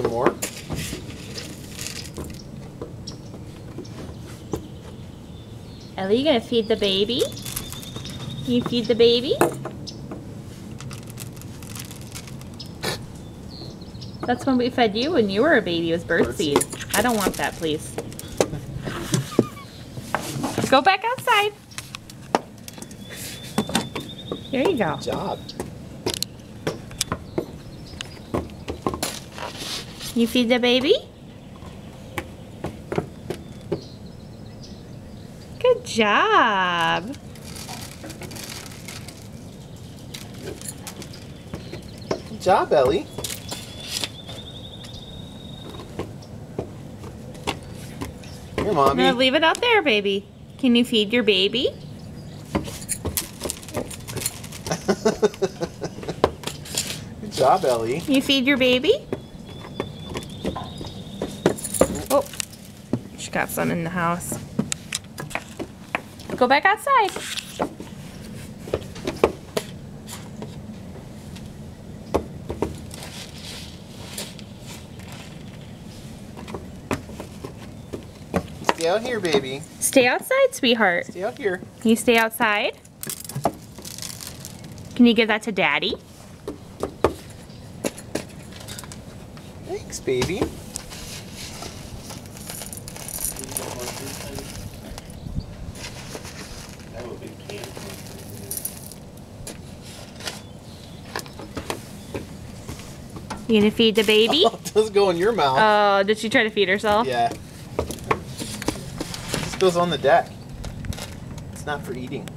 some more. Ellie, you gonna feed the baby? You feed the baby? That's when we fed you when you were a baby, was birdseed. I don't want that, please. Go back outside. There you go. Good job. You feed the baby? Good job. Good job, Ellie. Here, Mommy. No, leave it out there, baby. Can you feed your baby? Good job, Ellie. You feed your baby? Oh, she got some in the house. Go back outside. Stay out here, baby. Stay outside, sweetheart. Stay out here. Can you stay outside? Can you give that to Daddy? Thanks, baby. You gonna feed the baby? Oh, it does go in your mouth. Oh, did she try to feed herself? Yeah. This goes on the deck. It's not for eating.